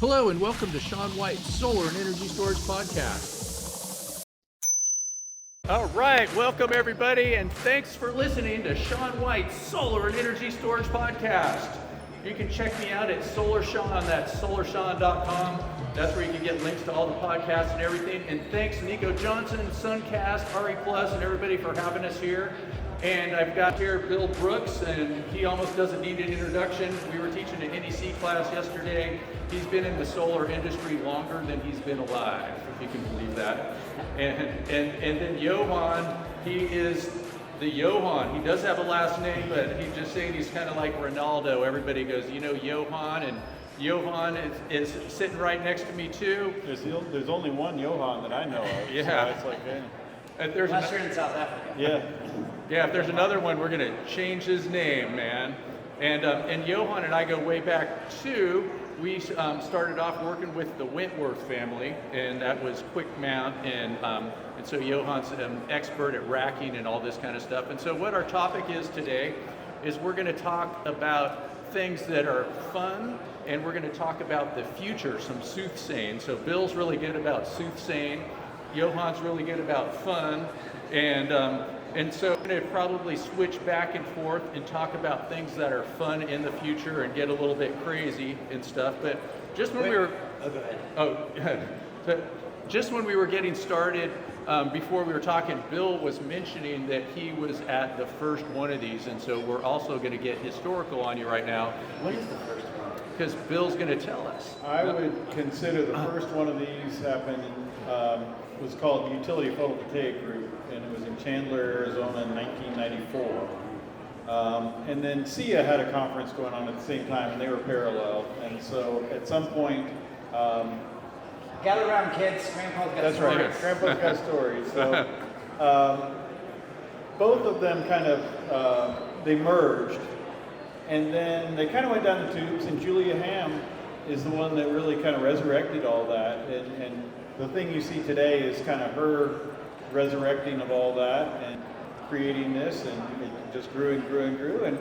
Hello and welcome to Sean White's Solar and Energy Storage Podcast. All right, welcome everybody, and thanks for listening to Sean White's Solar and Energy Storage Podcast. You can check me out at SolarSean, that's solarshawn.com. That's where you can get links to all the podcasts and everything. And thanks Nico Johnson, Suncast, RE Plus, and everybody for having us here. And I've got here Bill Brooks, and he almost doesn't need an introduction. We were teaching an NEC class yesterday. He's been in the solar industry longer than he's been alive, if you can believe that. And then Johan, he is the Johan. He does have a last name, but he's just saying he's kind of like Ronaldo. Everybody goes, you know Johan, and Johan is sitting right next to me too. There's only one Johan that I know of. Yeah. So it's like, hey. Unless you're in South Africa. Yeah, if there's another one, we're going to change his name, man. And Johan and I go way back too. We started off working with the Wentworth family, and that was quick mount, and so Johan's an expert at racking and all this kind of stuff. And so what our topic is today is we're going to talk about things that are fun, and we're going to talk about the future, some soothsaying. So Bill's really good about soothsaying. Johan's really good about fun, and so I'm going to probably switch back and forth and talk about things that are fun in the future and get a little bit crazy and stuff. But just when we were, just when we were getting started, before we were talking, Bill was mentioning that he was at the first one of these, and so we're also going to get historical on you right now. What is the first one? Because Bill's going to tell us. I would consider the first one of these happened was called Utility Photovoltaic Group, and it was in Chandler, Arizona in 1994. And then SIA had a conference going on at the same time, and they were parallel. And so at some point, Gather around, kids. Grandpa's got that's stories. right. Grandpa's got stories. So both of them kind of they merged, and then they kind of went down the tubes. And Julia Ham is the one that really kind of resurrected all that. And the thing you see today is kind of her resurrecting of all that and creating this, and it just grew and grew and grew. And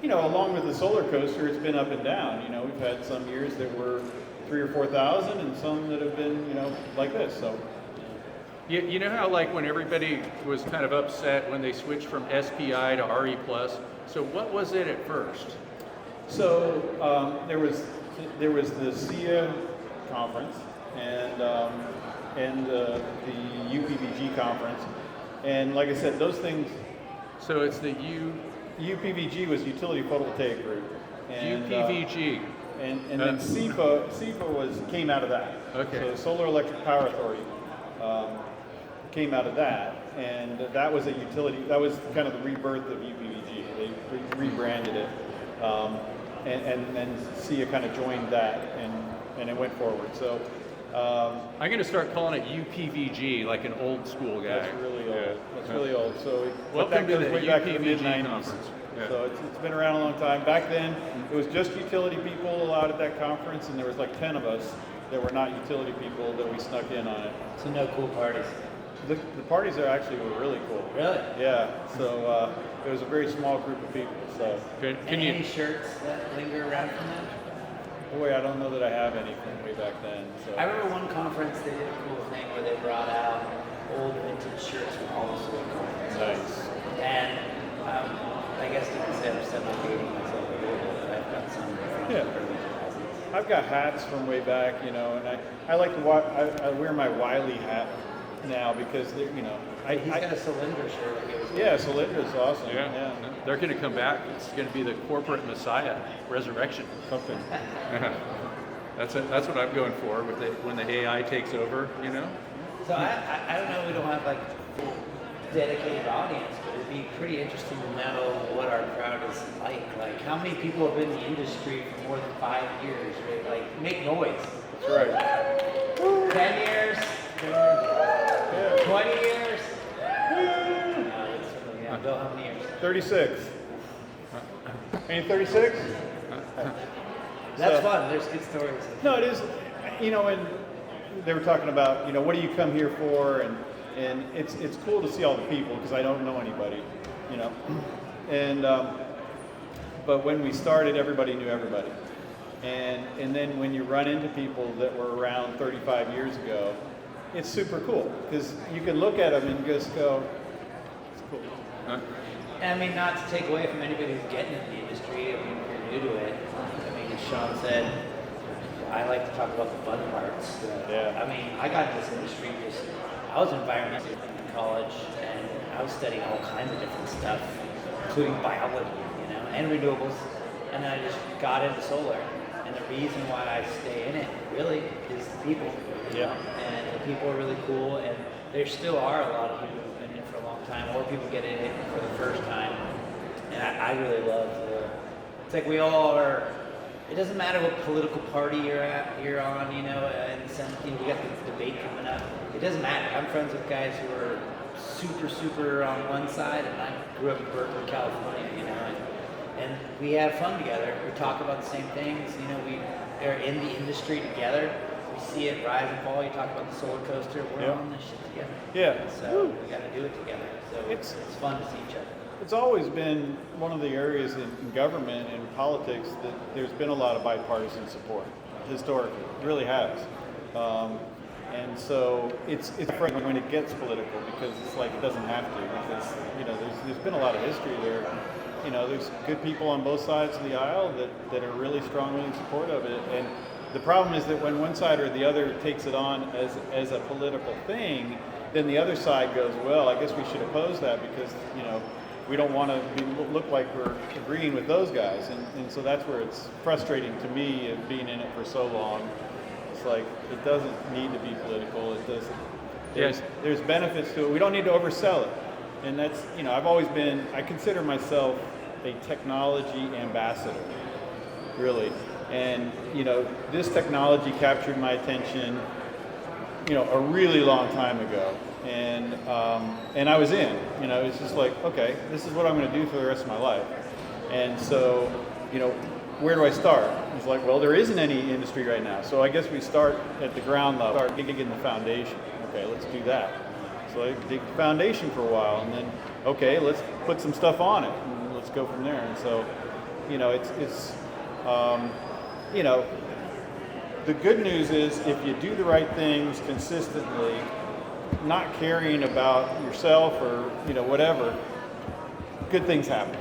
you know, along with the solar coaster, it's been up and down. You know, we've had some years that were 3,000 or 4,000, and some that have been, you know, like this. So, you know how like when everybody was kind of upset when they switched from SPI to RE Plus. So what was it at first? So there was the SIA conference and the UPVG conference, and like I said, those things. So it's the UPVG was Utility Photovoltaic Group. And, UPVG. And then SEPA came out of that. Okay. So Solar Electric Power Authority came out of that, and that was a utility. That was kind of the rebirth of UPVG. They rebranded it, and then SIA kind of joined that, and it went forward. So I'm going to start calling it UPVG, like an old school guy. That's really old. That's really old. So welcome to the way back to the UPVG mid-90s. conference. Yeah. So it's been around a long time. Back then, it was just utility people allowed at that conference, and there was like 10 of us that were not utility people that we snuck in on it. So no cool parties. The parties were really cool. Really? Yeah. So it was a very small group of people. So any shirts that linger around from that? Boy, I don't know that I have any from way back then. So I remember one conference they did a cool thing where they brought out old vintage shirts from all the solar conferences. Nice. And I guess you could say I'm semi-dating myself a little bit. I've got some from the early 2000s. I've got hats from way back, you know, and I like to I wear my Wiley hat now because they're, you know, He's got a Cylinder shirt. Yeah, Cylinder's awesome. Yeah. They're going to come back. It's going to be the corporate messiah resurrection. Something. That's what I'm going for with when the AI takes over, you know. So I don't know. We don't have like a full dedicated audience, but it'd be pretty interesting to know what our crowd is like. Like how many people have been in the industry for more than 5 years? Right? Like make noise. That's right. 10 years. 20 years. Yeah, Bill, how many years? 36. Any 36? That's fun. There's good stories. No, it is. You know, and they were talking about, you know, what do you come here for, and it's cool to see all the people because I don't know anybody, you know, and but when we started, everybody knew everybody, And then when you run into people that were around 35 years ago, it's super cool because you can look at them and just go, it's cool. Huh? And I mean, not to take away from anybody who's getting into the industry, I mean, if you're new to it, I mean, as Sean said, I like to talk about the fun parts. Yeah. I mean, I got into this industry because I was environmental in college and I was studying all kinds of different stuff, including biology, you know, and renewables. And then I just got into solar. And the reason why I stay in it really is the people. You know? And the people are really cool, and there still are a lot of people who've been in it for a long time, or people get in it for the first time. And I really love it's like we all are. It doesn't matter what political party you're on, you know. And we got the debate coming up. It doesn't matter. I'm friends with guys who are super on one side, and I grew up in Berkeley, California, you know. And we have fun together. We talk about the same things. You know, we are in the industry together. We see it rise and fall. You talk about the solar coaster. We're on this shit together. Yeah. So we got to do it together. So it's fun to see each other. It's always been one of the areas in government and politics that there's been a lot of bipartisan support historically. It really has. And so it's different when it gets political because it's like it doesn't have to because, you know, there's been a lot of history there. You know, there's good people on both sides of the aisle that are really strongly in support of it. And the problem is that when one side or the other takes it on as a political thing, then the other side goes, well, I guess we should oppose that because, you know, we don't want to look like we're agreeing with those guys. And so that's where it's frustrating to me of being in it for so long. It's like, it doesn't need to be political. It doesn't. There's benefits to it. We don't need to oversell it. And that's, you know, I consider myself a technology ambassador, really. And, you know, this technology captured my attention, you know, a really long time ago. And I was in, you know, it's just like, okay, this is what I'm going to do for the rest of my life. And so, you know, where do I start? It's like, well, there isn't any industry right now. So I guess we start at the ground level, start digging the foundation. Okay, let's do that. So I dig the foundation for a while, and then, okay, let's put some stuff on it, and let's go from there. And so, you know, it's you know, the good news is if you do the right things consistently, not caring about yourself or, you know, whatever, good things happen.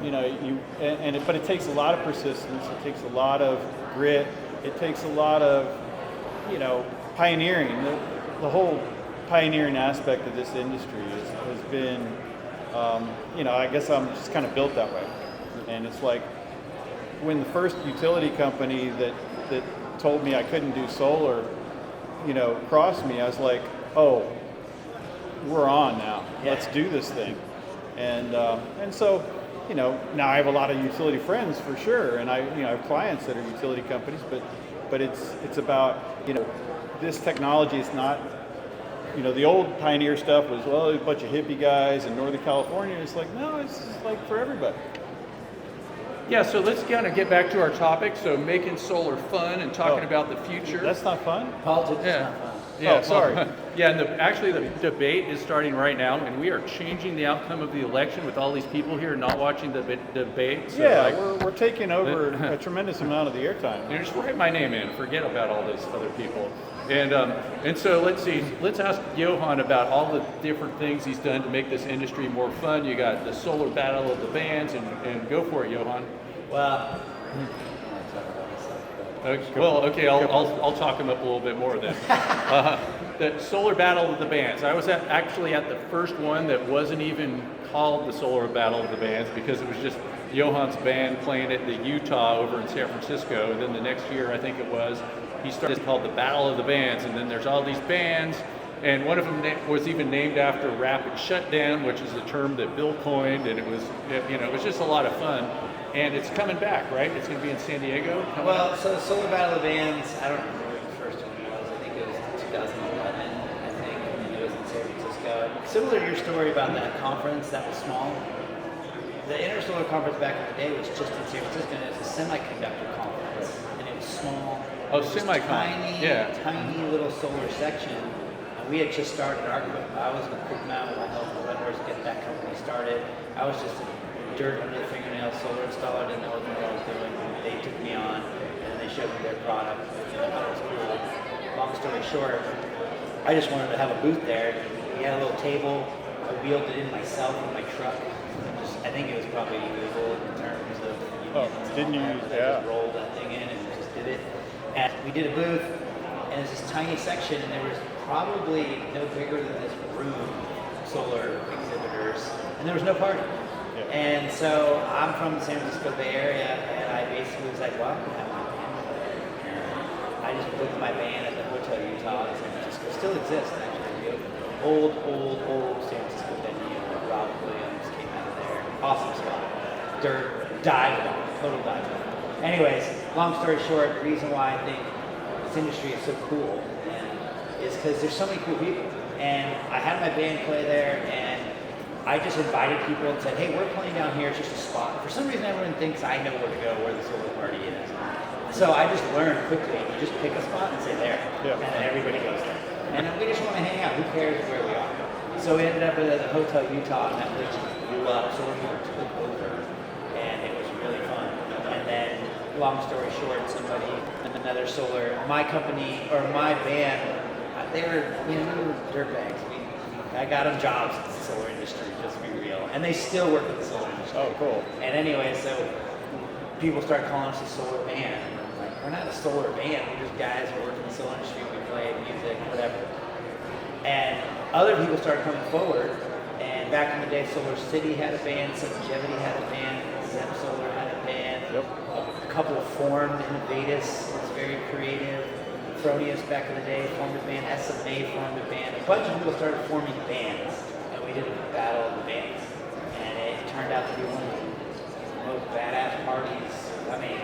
You know, but it takes a lot of persistence. It takes a lot of grit. It takes a lot of, you know, pioneering. The whole pioneering aspect of this industry has been, you know, I guess I'm just kind of built that way. And it's like when the first utility company that told me I couldn't do solar, you know, crossed me, I was like, oh, we're on now. Let's do this thing. And so, you know, now I have a lot of utility friends for sure, and I have clients that are utility companies, but it's about, you know, this technology is not. You know, the old pioneer stuff was, well, a bunch of hippie guys in Northern California. It's like, no, it's like for everybody. Yeah, so let's kind of get back to our topic. So making solar fun and talking about the future. That's not fun? Politics is not fun. Yeah, sorry. Yeah, and actually the debate is starting right now, and we are changing the outcome of the election with all these people here not watching the debate. So yeah, we're taking over a tremendous amount of the airtime. You just write my name in, forget about all those other people. And so let's see, let's ask Johan about all the different things he's done to make this industry more fun. You got the solar battle of the bands, and go for it, Johan. Well, okay, I'll talk him up a little bit more then. The solar battle of the bands. I was actually at the first one that wasn't even called the solar battle of the bands because it was just Johan's band playing at the Utah over in San Francisco, and then the next year I think it was, he started called the Battle of the Bands, and then there's all these bands, and one of them was even named after Rapid Shutdown, which is a term that Bill coined, and it was just a lot of fun. And it's coming back, right? It's going to be in San Diego? Well, so the Solar Battle of the Bands, I don't remember where the first one was. I think it was 2011, I think, and it was in San Francisco. Similar to your story about that conference, that was small. The Intersolar Conference back in the day was just in San Francisco, and it was a semiconductor conference, and it was small. Oh, semicon. Tiny little solar section. And we had just started our group. I was with Quick Mount, I helped the vendors get that company started. I was just dirt under the fingernails, solar installer, didn't know what the hell I was doing. They took me on, and they showed me their product. I thought it was cool. Long story short, I just wanted to have a booth there. We had a little table. I wheeled it in myself in my truck. I think it was probably illegal in terms of didn't you? I just rolled that thing in and just did it. And we did a booth, and it's this tiny section, and there was probably no bigger than this room, solar exhibitors, and there was no party. Yeah. And so I'm from the San Francisco Bay Area, and I basically was like, well, I'm gonna have my band play. And I just booked my band at the Hotel Utah in San Francisco. Still exists, actually. Old San Francisco venue. Rob Williams came out of there. Awesome spot. Dirt, dive bomb, total dive bomb. Anyways, long story short, the reason why I think this industry is so cool is because there's so many cool people. And I had my band play there, and I just invited people and said, hey, we're playing down here, it's just a spot. For some reason, everyone thinks I know where to go, where the solar party is. So I just learned quickly, you just pick a spot and say there, and then everybody goes there. And we just want to hang out, who cares where we are? So we ended up at the Hotel Utah, and that place just blew up, solar people took over, and it was really fun. And then, long story short, somebody, another solar, my company, or my band, they were, we were dirtbags. I got them jobs in the solar industry, just to be real. And they still work in the solar industry. Oh, cool. And anyway, so people start calling us a solar band. And I'm like, we're not a solar band, we're just guys who work in the solar industry, we play music, whatever. And other people started coming forward, and back in the day, Solar City had a band, Subjevity had a band, Zep Solar had a band, a couple formed, Innovatus was very creative. Fronius back in the day formed a band, SMA formed a band. A bunch of people started forming bands, and we did a battle of the bands. And it turned out to be one of the most badass parties. I mean,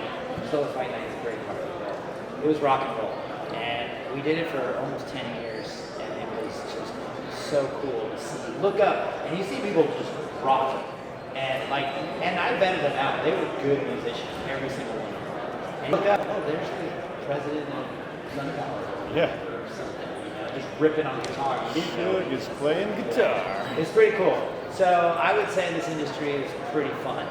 Solar Fight Night is a great party, but it was rock and roll. And we did it for almost 10 years, and it was just so cool to see. Look up, and you see people just rocking. And I vetted them out. They were good musicians, every single one of them. And you look up, oh, there's the president of Yeah. or something, just ripping on guitar. Is playing guitar. It's pretty cool. So I would say this industry is pretty fun.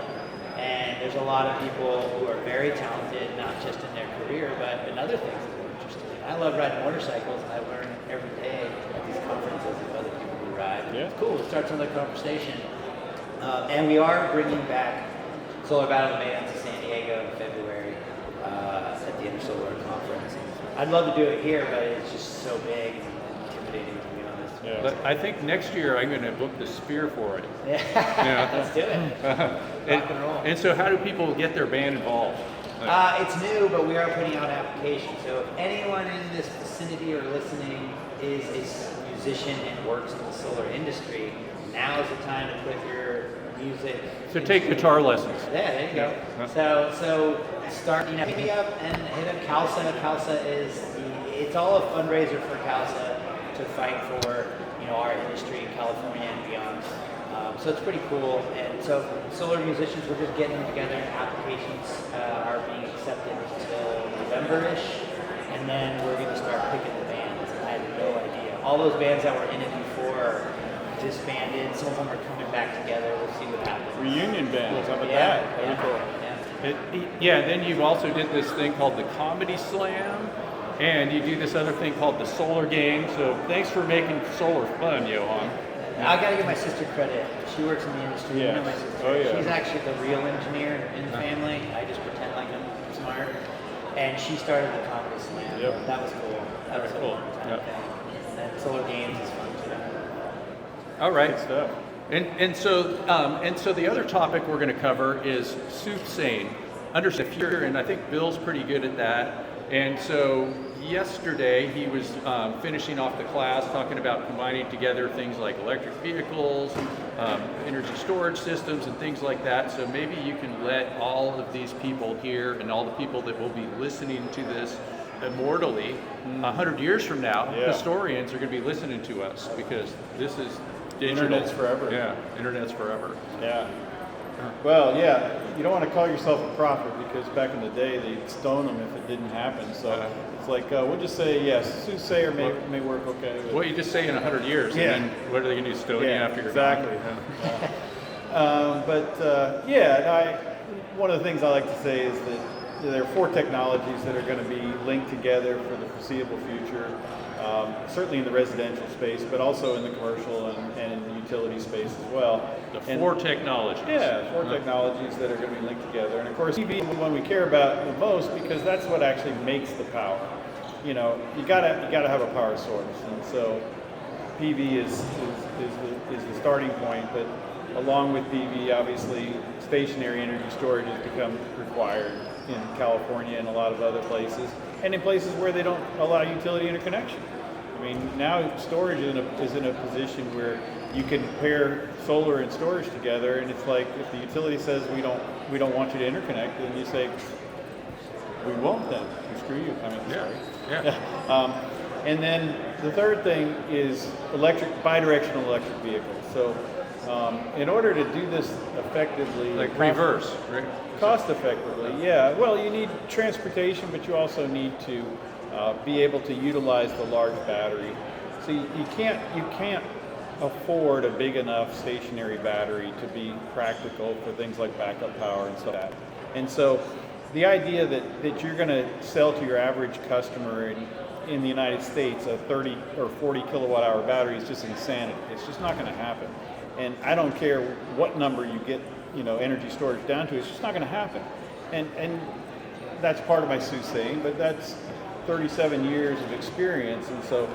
And there's a lot of people who are very talented, not just in their career, but in other things that they're interested in. I love riding motorcycles, and I learn every day at these conferences with other people who ride. Yeah. It's cool. It starts another conversation. And we are bringing back Solar Battle of the Bands to San Diego in February at the Intersolar Conference. I'd love to do it here, but it's just so big and intimidating, to be honest. Yeah. But I think next year I'm going to book the Sphere for it. Yeah, let's do it. Rock and roll. And so how do people get their band involved? It's new, but we are putting out applications. So if anyone in this vicinity or listening is a musician and works in the solar industry, now is the time to put your music. So take guitar lessons. Yeah, there you go. Yeah. So start, hit me up and hit up CALSA. CALSA it's all a fundraiser for CALSA to fight for, our industry in California and beyond. So it's pretty cool. And so solar musicians, we're just getting them together, and applications are being accepted until November-ish. And then we're going to start picking the bands. I have no idea. All those bands that were in it before are disbanded. Some of them are coming back together. We'll see what happens. Reunion bands, how about Yeah, that? Very cool. yeah. And then you've also did this thing called the Comedy Slam, and you do this other thing called the Solar Game. So thanks for making solar fun, Johan. I gotta give my sister credit. She works in the industry. Yeah. You know my sister. Oh, yeah. She's actually the real engineer in the family. I just pretend like I'm smart. And she started the Comedy Slam. Yep. That was cool. That was a Cool. long time Yep. thing. And Solar Games is fun too. All right. Good stuff. And so the other topic we're going to cover is soothsaying. Understand the future, and I think Bill's pretty good at that. And so yesterday he was finishing off the class talking about combining together things like electric vehicles, energy storage systems, and things like that. So maybe you can let all of these people here and all the people that will be listening to this immortally 100 years from now, historians are going to be listening to us because this is digital. Internet's forever. Yeah, internet's forever. Yeah. Well, yeah, you don't want to call yourself a prophet because back in the day they'd stone them if it didn't happen. So it's like, we'll just say, yes, soothsayer may work okay. Well, you just say in 100 years, and then what are they going to do, stone you after you're exactly. gone? One of the things I like to say is that there are 4 technologies that are going to be linked together for the foreseeable future, certainly in the residential space, but also in the commercial and the utility space as well. The 4 technologies. Yeah, 4 technologies that are going to be linked together. And of course, EV is the one we care about the most because that's what actually makes the power. You know, you gotta have a power source, and so PV is the starting point. But along with PV, obviously, stationary energy storage has become required in California and a lot of other places, and in places where they don't allow utility interconnection. I mean, now storage is in a position where you can pair solar and storage together, and it's like if the utility says we don't want you to interconnect, then you say we won't. Then screw you. I mean, sorry. Yeah. And then the third thing is bidirectional electric vehicles. So in order to do this effectively, Like reverse, right? cost effectively, yeah. Well, you need transportation, but you also need to be able to utilize the large battery. So you can't afford a big enough stationary battery to be practical for things like backup power and stuff like that. And so the idea that you're going to sell to your average customer in the United States a 30 or 40 kilowatt hour battery is just insanity. It's just not going to happen. And I don't care what number you get, energy storage down to, it's just not going to happen. And that's part of my Soothsaying, but that's 37 years of experience. And so,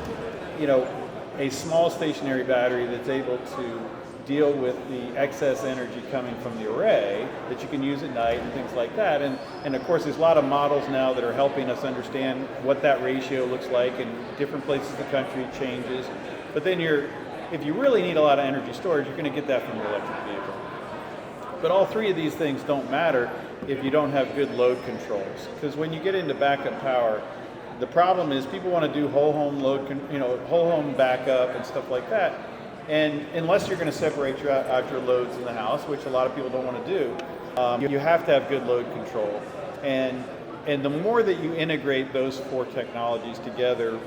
a small stationary battery that's able to deal with the excess energy coming from the array that you can use at night and things like that. And of course, there's a lot of models now that are helping us understand what that ratio looks like in different places of the country. It changes. But then if you really need a lot of energy storage, you're going to get that from your electric vehicle. But all 3 of these things don't matter if you don't have good load controls. Because when you get into backup power, the problem is people want to do whole home whole home backup and stuff like that. And unless you're going to separate out your loads in the house, which a lot of people don't want to do, you have to have good load control. And the more that you integrate those 4 technologies together,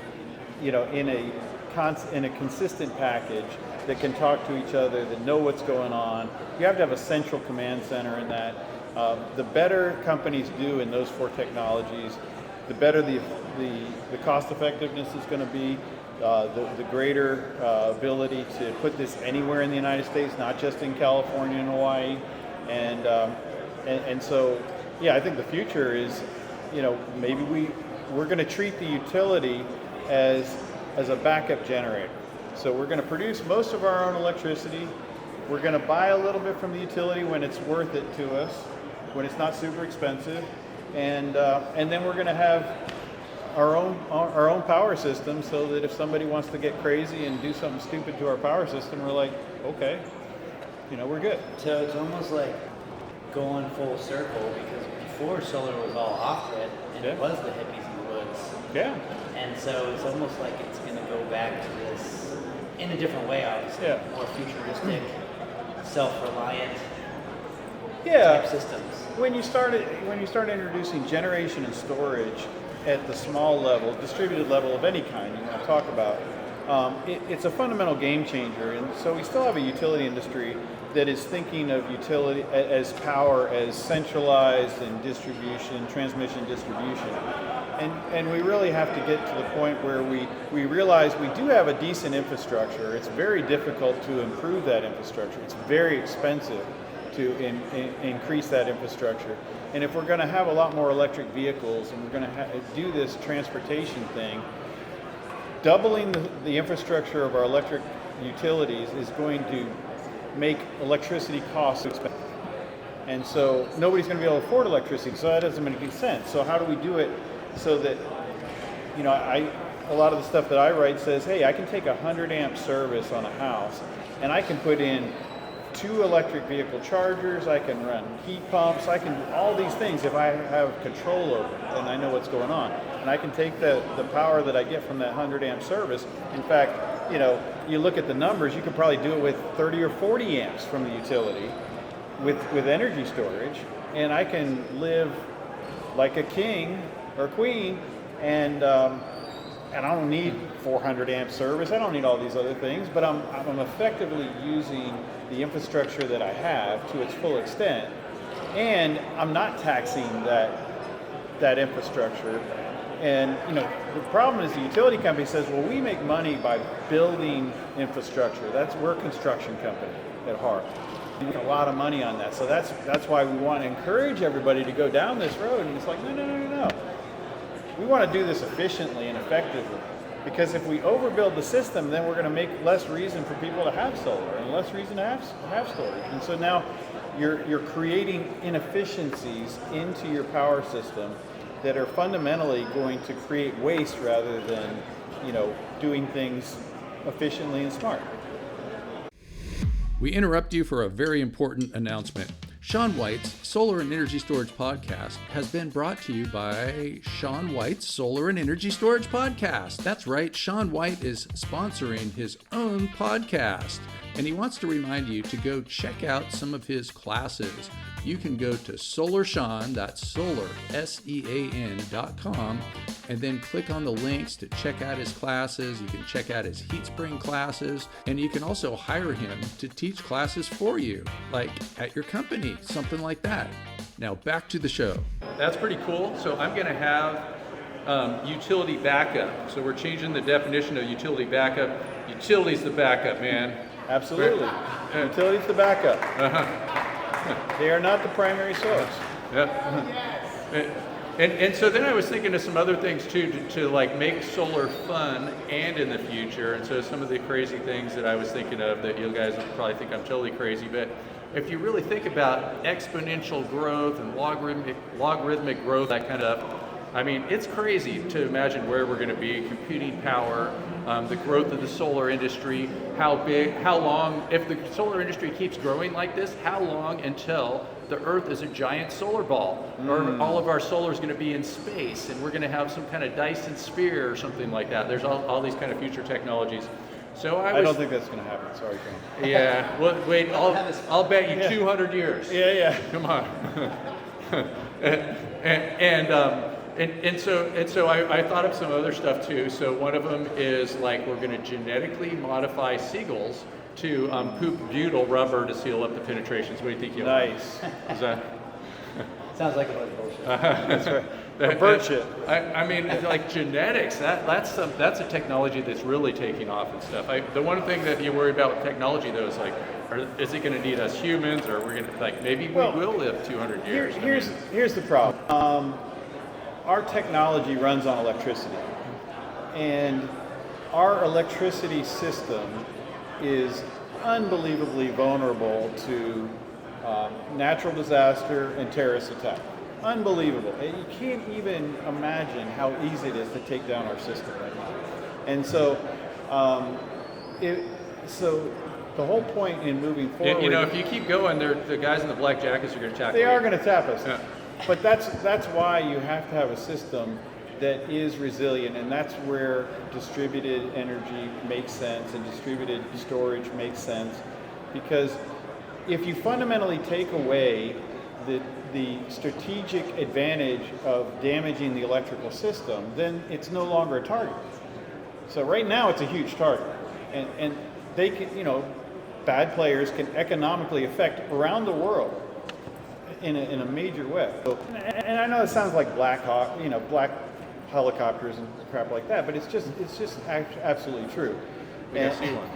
in a consistent package that can talk to each other, that know what's going on, you have to have a central command center in that. The better companies do in those 4 technologies, the better the cost effectiveness is going to be. The greater ability to put this anywhere in the United States, not just in California and Hawaii, and so, yeah, I think the future is, maybe we're going to treat the utility as a backup generator. So we're going to produce most of our own electricity. We're going to buy a little bit from the utility when it's worth it to us, when it's not super expensive, and then we're going to have our own power system, so that if somebody wants to get crazy and do something stupid to our power system, we're like, okay, we're good. So it's almost like going full circle, because before solar was all off-grid, and it was the hippies in the woods. Yeah. And so it's almost like it's going to go back to this in a different way, obviously. Yeah. More futuristic, self-reliant Yeah. type systems. When you start introducing generation and storage at the small level, distributed level of any kind you want to talk about, it's a fundamental game changer. And so we still have a utility industry that is thinking of utility as power as centralized in transmission distribution. And we really have to get to the point where we realize we do have a decent infrastructure. It's very difficult to improve that infrastructure. It's very expensive to increase that infrastructure. And if we're going to have a lot more electric vehicles and we're going to do this transportation thing, doubling the infrastructure of our electric utilities is going to make electricity costs expensive. And so nobody's going to be able to afford electricity, so that doesn't make any sense. So how do we do it so that, a lot of the stuff that I write says, hey, I can take 100 amp service on a house and I can put in 2 electric vehicle chargers, I can run heat pumps, I can do all these things if I have control over it and I know what's going on. And I can take the power that I get from that 100 amp service. In fact, you look at the numbers, you could probably do it with 30 or 40 amps from the utility with energy storage, and I can live like a king or queen, and I don't need 400 amp service, I don't need all these other things, but I'm effectively using the infrastructure that I have to its full extent, and I'm not taxing that infrastructure. And the problem is the utility company says, well, we make money by building infrastructure. We're a construction company at heart. We make a lot of money on that. So that's why we want to encourage everybody to go down this road. And it's like, no. We want to do this efficiently and effectively. Because if we overbuild the system, then we're going to make less reason for people to have solar and less reason to have storage. And so now you're creating inefficiencies into your power system that are fundamentally going to create waste rather than, doing things efficiently and smart. We interrupt you for a very important announcement. Shaun White's Solar and Energy Storage Podcast has been brought to you by Shaun White's Solar and Energy Storage Podcast. That's right, Shaun White is sponsoring his own podcast, and he wants to remind you to go check out some of his classes. You can go to SolarSean, that's Solar, SEAN.com, and then click on the links to check out his classes. You can check out his heat spring classes, and you can also hire him to teach classes for you, like at your company, something like that. Now back to the show. That's pretty cool. So I'm going to have utility backup. So we're changing the definition of utility backup. Utility's the backup, man. Absolutely. Utility's the backup. They are not the primary source. Yeah. And so then I was thinking of some other things too to like make solar fun and in the future. And so some of the crazy things that I was thinking of that you guys would probably think I'm totally crazy, but if you really think about exponential growth and logarithmic growth, that kind of stuff, I mean, it's crazy to imagine where we're going to be, computing power, the growth of the solar industry, how long, if the solar industry keeps growing like this, how long until the Earth is a giant solar ball, or all of our solar is going to be in space, and we're going to have some kind of Dyson sphere or something like that. There's all these kind of future technologies. So I don't think that's going to happen. Sorry, Tom. Yeah. Well, wait. I'll bet you 200 years. Yeah. Come on. And so I thought of some other stuff too. So one of them is like we're going to genetically modify seagulls to poop butyl rubber to seal up the penetrations. What do you think? Nice. Is that? Sounds like a bunch of bullshit. That's right. Or bird shit. I mean, like genetics. That's a technology that's really taking off and stuff. The one thing that you worry about with technology though is like, is it going to need us humans, or we're going to like maybe we will live 200 years? Here's the problem. Our technology runs on electricity, and our electricity system is unbelievably vulnerable to natural disaster and terrorist attack. Unbelievable. You can't even imagine how easy it is to take down our system right now. And so, the whole point in moving forward, if you keep going, the guys in the black jackets are going to tap. They are going to tap us. Yeah. But that's why you have to have a system that is resilient, and that's where distributed energy makes sense and distributed storage makes sense. Because if you fundamentally take away the strategic advantage of damaging the electrical system, then it's no longer a target. So right now it's a huge target, and they can, bad players can economically affect around the world in a major way. So, and I know it sounds like black helicopters and crap like that, but it's just absolutely true. I see one.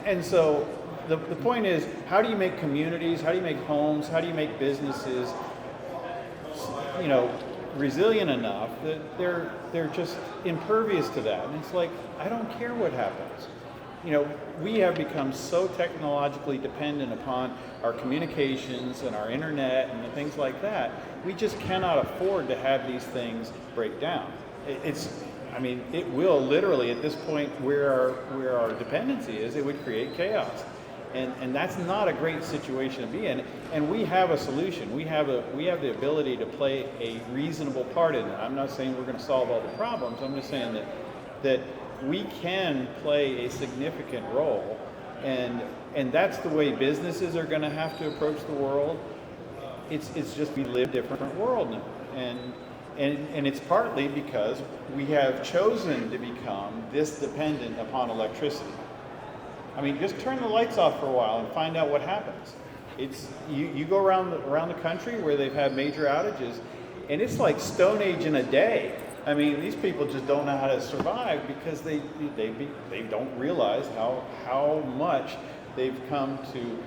And so the point is, how do you make communities, how do you make homes, how do you make businesses, resilient enough that they're just impervious to that? And it's like, I don't care what happens. We have become so technologically dependent upon our communications and our internet and things like that. We just cannot afford to have these things break down. It will literally, at this point where our dependency is, it would create chaos. And that's not a great situation to be in. And we have a solution. We have the ability to play a reasonable part in it. I'm not saying we're going to solve all the problems. I'm just saying that we can play a significant role, and that's the way businesses are going to have to approach the world. It's just we live in a different world now, and it's partly because we have chosen to become this dependent upon electricity. I mean, just turn the lights off for a while and find out what happens. It's you go around the country where they've had major outages, and it's like Stone Age in a day. I mean, these people just don't know how to survive because they don't realize how much they've come to,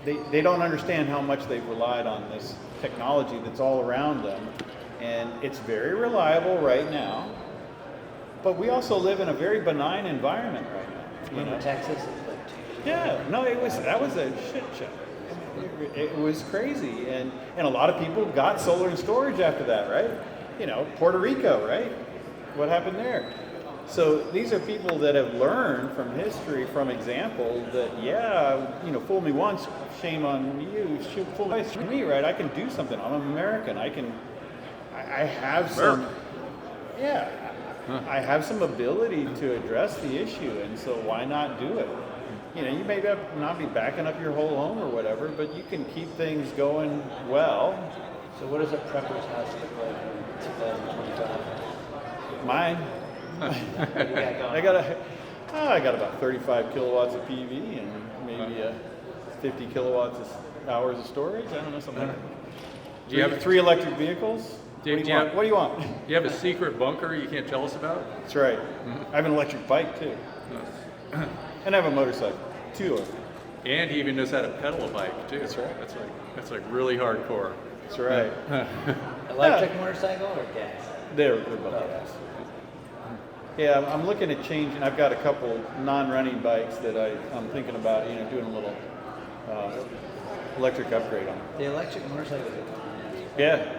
they don't understand how much they've relied on this technology that's all around them, and it's very reliable right now. But we also live in a very benign environment right now. In Texas, it's like 2 years ago. Yeah, no, that was a shit show. It was crazy, and a lot of people got solar and storage after that, right? Puerto Rico, right? What happened there? So these are people that have learned from history, from examples that, fool me once, shame on you, fool me, right? I can do something. I'm American. I have some, I have some ability to address the issue, and so why not do it? You may not be backing up your whole home or whatever, but you can keep things going well. So what does a prepper's house look like in 2025? Mine. What do you got going? I got about 35 kilowatts of PV and maybe 50 kilowatts of hours of storage. I don't know, something like that. Do you have 3 electric vehicles? What do you want? Do you have a secret bunker you can't tell us about? That's right. I have an electric bike too. And I have a motorcycle. 2 of them. And he even knows how to pedal a bike too. That's right. That's like really hardcore. That's right. Electric motorcycle or gas? They're both gas. Yeah, I'm looking at changing. I've got a couple non-running bikes that I'm thinking about, doing a little electric upgrade on. The electric motorcycles are coming in. Yeah.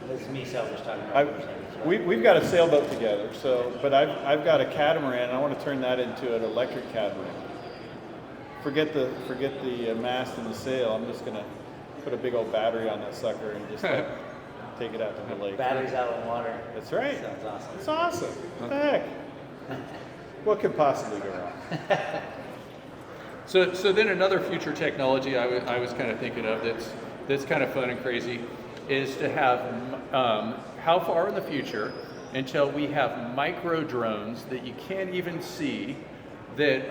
That's me selfish talking about motorcycles. We've got a sailboat together, but I've got a catamaran, and I want to turn that into an electric catamaran. Forget the mast and the sail. I'm just gonna put a big old battery on that sucker and just take it out to the lake. Batteries out on water. That's right. Sounds awesome. It's awesome. What the heck? What could possibly go wrong? So then another future technology I was kind of thinking of that's kind of fun and crazy is to have how far in the future until we have micro drones that you can't even see that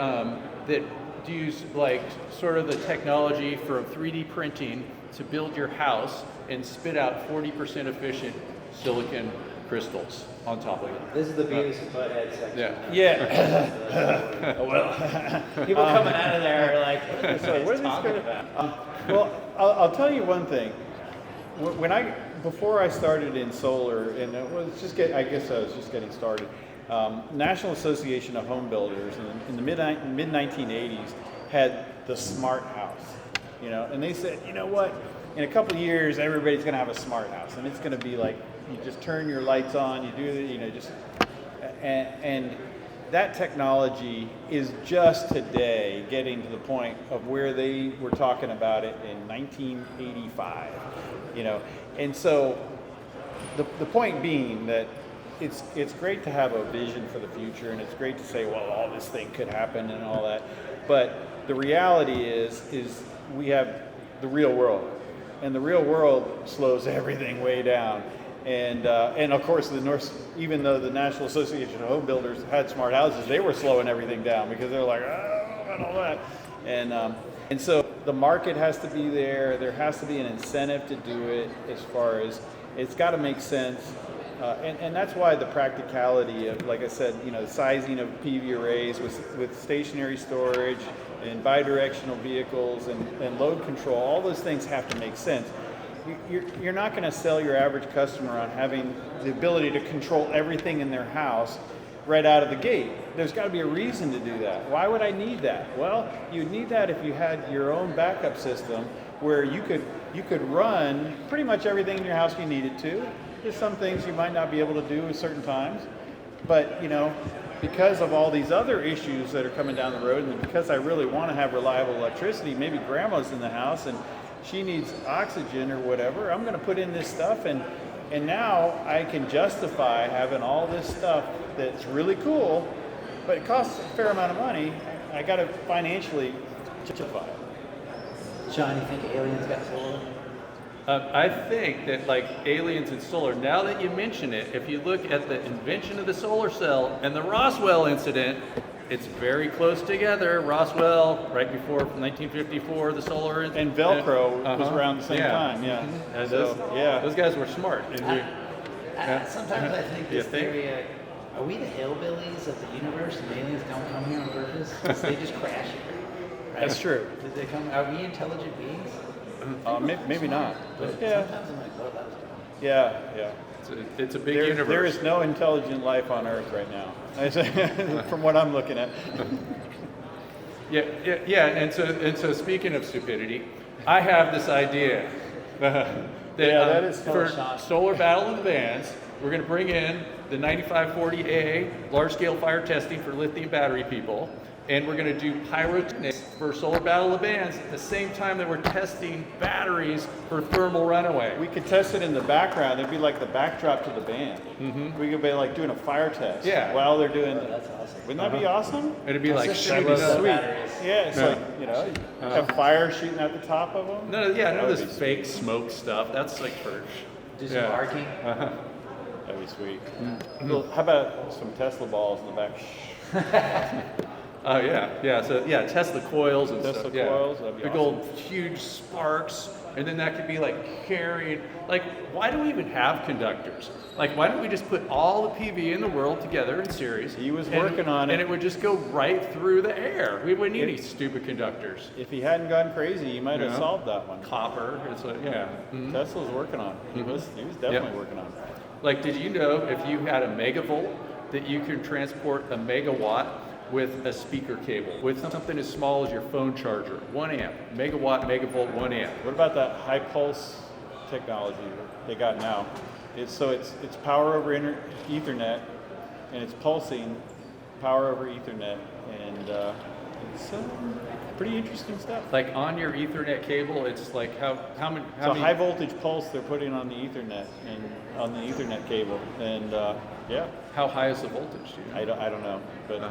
use like sort of the technology from 3D printing to build your house and spit out 40% efficient silicon crystals on top of it. This is the Beavis and Butthead section. Yeah. Well, people coming out of there are like, what is talking about? Well, I'll tell you one thing. Before I started in solar, and it was I guess I was just getting started. National Association of Home Builders in the mid 1980s had the smart house, and they said, you know what? In a couple of years, everybody's going to have a smart house, and it's going to be like you just turn your lights on, you do and that technology is just today getting to the point of where they were talking about it in 1985, and so the point being that it's great to have a vision for the future, and it's great to say, well, all this thing could happen and all that, but the reality is we have the real world, and the real world slows everything way down. And of course, even though the National Association of Home Builders had smart houses, they were slowing everything down because they're like, and all that. And so the market has to be there. There has to be an incentive to do it, as far as it's got to make sense. And that's why the practicality of, like I said, the sizing of PV arrays with stationary storage and bidirectional vehicles and load control, all those things have to make sense. You're not going to sell your average customer on having the ability to control everything in their house right out of the gate. There's got to be a reason to do that. Why would I need that? Well, you'd need that if you had your own backup system where you could run pretty much everything in your house you needed to. There's some things you might not be able to do at certain times, but because of all these other issues that are coming down the road, and because I really want to have reliable electricity, maybe grandma's in the house and she needs oxygen or whatever, I'm going to put in this stuff, and now I can justify having all this stuff that's really cool, but it costs a fair amount of money. I got to financially justify it. John, you think aliens got solar? I think that like aliens and solar, now that you mention it, if you look at the invention of the solar cell and the Roswell incident, it's very close together. Roswell, right before 1954, the solar And Velcro was around the same time, yeah. And So, those guys were smart. And Sometimes I think this theory, are we the hillbillies of the universe and aliens don't come here on purpose? They just crash here. Right? That's true. Did they come? Are we intelligent beings? Maybe not. But Yeah, sometimes I'm like, well, that was dumb. yeah. it's a big There universe. is no intelligent life on Earth right now, from what I'm looking at. Yeah. And so speaking of stupidity, I have this idea That is for Sean. Solar Battle of the Bands, we're going to bring in the 9540A large-scale fire testing for lithium battery people, and we're going to do pyrotechnics for Solar Battle of the Bands at the same time that we're testing batteries for thermal runaway. We could test it in the background. It'd be like the backdrop to the band. We could be like doing a fire test while they're doing. That's awesome. Wouldn't that be awesome? It'd be like That's shooting just up. sweet. Batteries. Yeah, it's like have fire shooting at the top of them. None of That would this be fake smoke stuff. That's like for Do some barking. That'd be sweet. Well, how about some Tesla balls in the back? Oh yeah. So Tesla coils and Tesla stuff. Yeah. coils, that'd be big awesome. old huge sparks, and then that could be like carried. Like, why do we even have conductors? Like, why don't we just put all the PV in the world together in series? He was working on it. and it would just go right through the air. We wouldn't need any stupid conductors. If he hadn't gone crazy, he might have Yeah. solved that one. Copper. It's like Tesla's working on it. He was definitely working on it. Like, did you know if you had a megavolt that you could transport a megawatt with a speaker cable, with something as small as your phone charger, 1 amp, megawatt, megavolt, 1 amp. What about that high pulse technology they got now? It's power over Ethernet, and it's pulsing power over Ethernet, and it's pretty interesting stuff. Like on your Ethernet cable, it's like how many? So high voltage pulse they're putting on the Ethernet and on the Ethernet cable, and How high is the voltage? Do you know? I don't know, but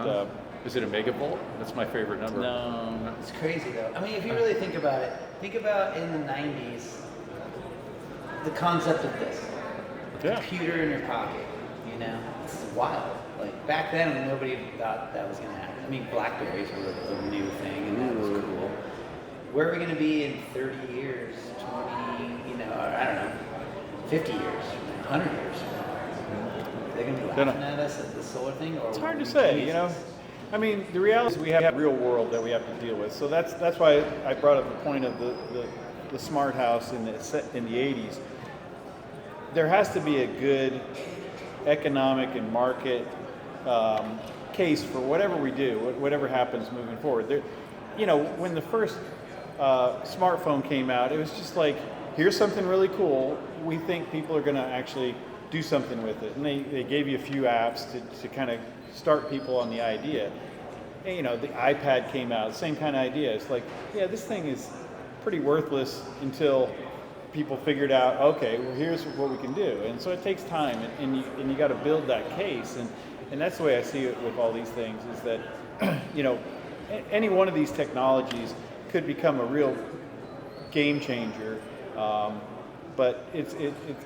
Is it a megavolt? That's my favorite number. no. It's crazy though. I mean, if you really think about it, think about in the 90s, the concept of this. Yeah. Computer in your pocket, you know? It's wild. Like back then, nobody thought that was going to happen. I mean, Blackberries were a new thing, and that was cool. Where are we going to be in 30 years, 20, or I don't know, 50 years, 100 years? They're going to be laughing at us at the solar thing? Or It's hard to say, I mean, the reality is we have a real world that we have to deal with. So that's why I brought up the point of the smart house in the 80s. There has to be a good economic and market case for whatever we do, whatever happens moving forward. When the first smartphone came out, it was just like, here's something really cool. We think people are going to actually do something with it. And they gave you a few apps to kind of start people on the idea. And, the iPad came out, same kind of idea. It's like, this thing is pretty worthless until people figured out, okay, well, here's what we can do. And so it takes time, and you got to build that case. And that's the way I see it with all these things, is that, any one of these technologies could become a real game changer. But it's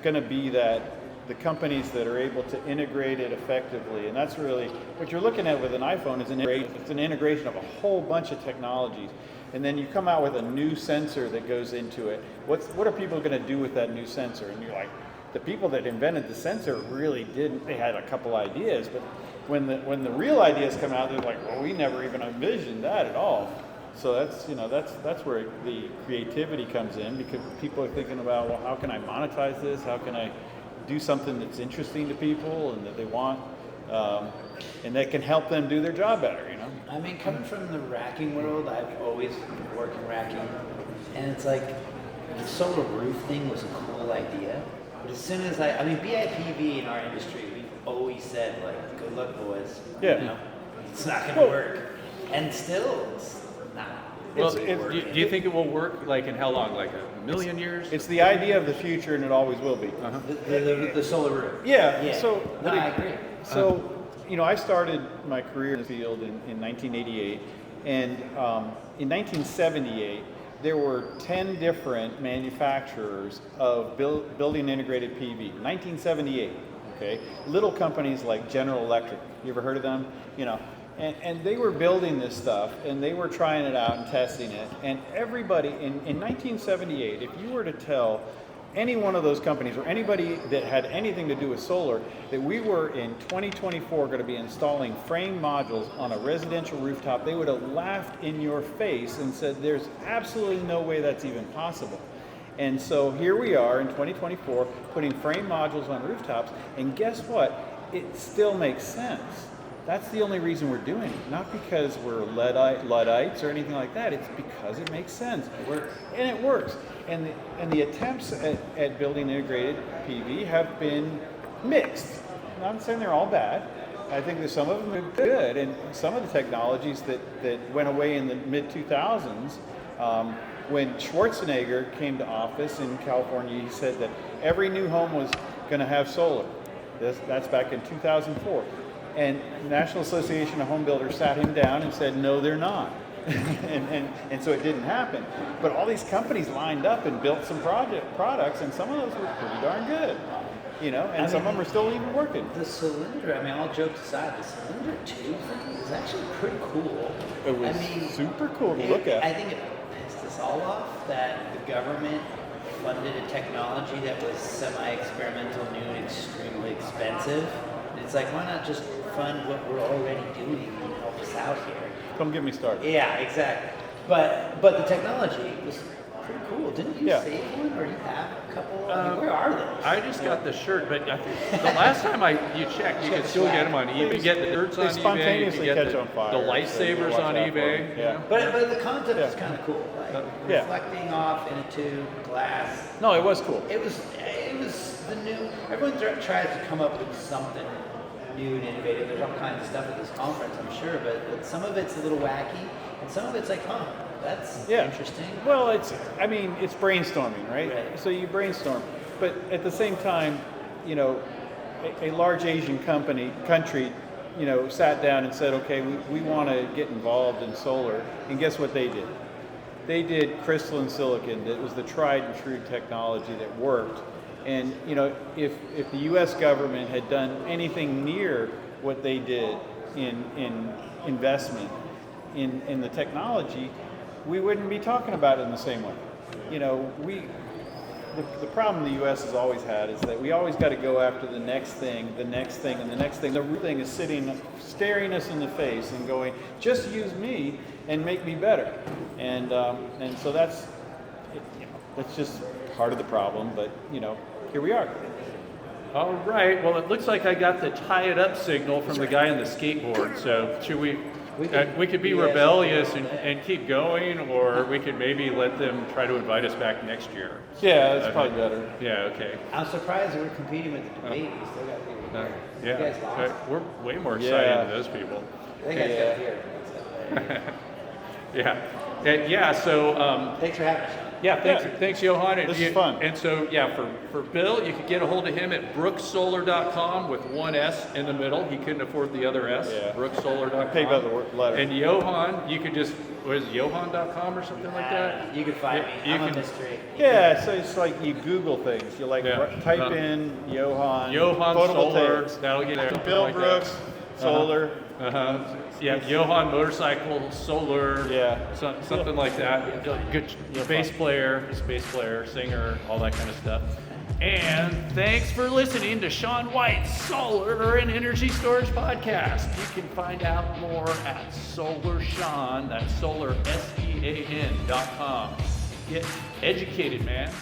going to be that the companies that are able to integrate it effectively, and that's really what you're looking at with an iPhone is it's an integration of a whole bunch of technologies, and then you come out with a new sensor that goes into it. What are people going to do with that new sensor? And you're like, the people that invented the sensor really didn't. They had a couple ideas, but when the real ideas come out, they're like, well, we never even envisioned that at all. So that's where the creativity comes in, because people are thinking about, well, how can I monetize this? How can I do something that's interesting to people and that they want, and that can help them do their job better, I mean, coming from the racking world, I've always worked in racking, and it's like, the solar roof thing was a cool idea, but as soon as BIPV in our industry, we've always said, like, good luck, boys. Yeah. It's not going to work. And still, it's not. Well, do you think it will work, like, in how long? Like a million years? It's the idea of the future, and it always will be. The solar roof. Yeah. So I agree. So, I started my career in the field in 1988, and in 1978, there were 10 different manufacturers of building integrated PV. 1978, okay? Little companies like General Electric, you ever heard of them? You know, and they were building this stuff, and they were trying it out and testing it. And everybody, in 1978, if you were to tell any one of those companies or anybody that had anything to do with solar that we were in 2024 going to be installing frame modules on a residential rooftop, they would have laughed in your face and said there's absolutely no way that's even possible. And so here we are in 2024 putting frame modules on rooftops, and guess what? It still makes sense. That's the only reason we're doing it, not because we're Luddites or anything like that. It's because it makes sense. It works. And it works. And the attempts at building integrated PV have been mixed. I'm not saying they're all bad. I think that some of them are good, and some of the technologies that went away in the mid-2000s, when Schwarzenegger came to office in California, he said that every new home was going to have solar. That's back in 2004. And the National Association of Home Builders sat him down and said, no, they're not. and so it didn't happen. But all these companies lined up and built some products, and some of those were pretty darn good. You know, and some of them are still even working. The cylinder, I mean, all jokes aside, the cylinder tube thing is actually pretty cool. It was super cool to look at. I think it pissed us all off that the government funded a technology that was semi-experimental, new, and extremely expensive. And it's like, why not just fund what we're already doing and help us out here? Don't get me started. Yeah, exactly. But the technology was pretty cool. Didn't you save one, or you have a couple? I mean, where are those? I just got the shirt, but I think the last time you checked, you could still get them on eBay. You can get the shirts on eBay. Spontaneously You can catch get on fire. the lightsabers So on eBay. Yeah. But the concept is kind of cool. Like Yeah. reflecting off in a tube, glass. No, it was cool. It was the new. Everyone tries to come up with something new and innovative. There's all kinds of stuff at this conference, I'm sure, but some of it's a little wacky, and some of it's like, huh, that's interesting. Well, it's brainstorming, right? So you brainstorm, but at the same time, you know, a large Asian country, you know, sat down and said, okay, we want to get involved in solar, and guess what they did? They did crystalline silicon. That was the tried and true technology that worked. And you know, if the U.S. government had done anything near what they did in investment in the technology, we wouldn't be talking about it in the same way. You know, the problem the U.S. has always had is that we always got to go after the next thing, and the next thing. The real thing is staring us in the face and going, just use me and make me better. And so that's just part of the problem. But you know, here we are. All right. Well, it looks like I got the tie it up signal from the guy on the skateboard. So should we could be rebellious and keep going, or we could maybe let them try to invite us back next year. Yeah, that's probably better. Yeah. Okay. I'm surprised that we're competing with the debate. We still got people here. You guys lost. We're way more excited than those people. They guys got here. Yeah. So thanks for having us. Thanks, Johan. This is fun. And so, for Bill, you can get a hold of him at brooksolar.com with one S in the middle. He couldn't afford the other S. Yeah. Brooksolar.com. Pay by the letter. And Johan, you could just, what is it, Johan.com or something like that? You can find me. I'm a mystery. Yeah, so it's like you Google things. You type in Johan Solar. That'll get there. Bill Brooks, Solar. Johan Motorcycle, Solar, something like that. Good bass player, singer, all that kind of stuff. And thanks for listening to Shawn White's Solar and Energy Storage Podcast. You can find out more at SolarSean, that's SolarSean.com. Get educated, man.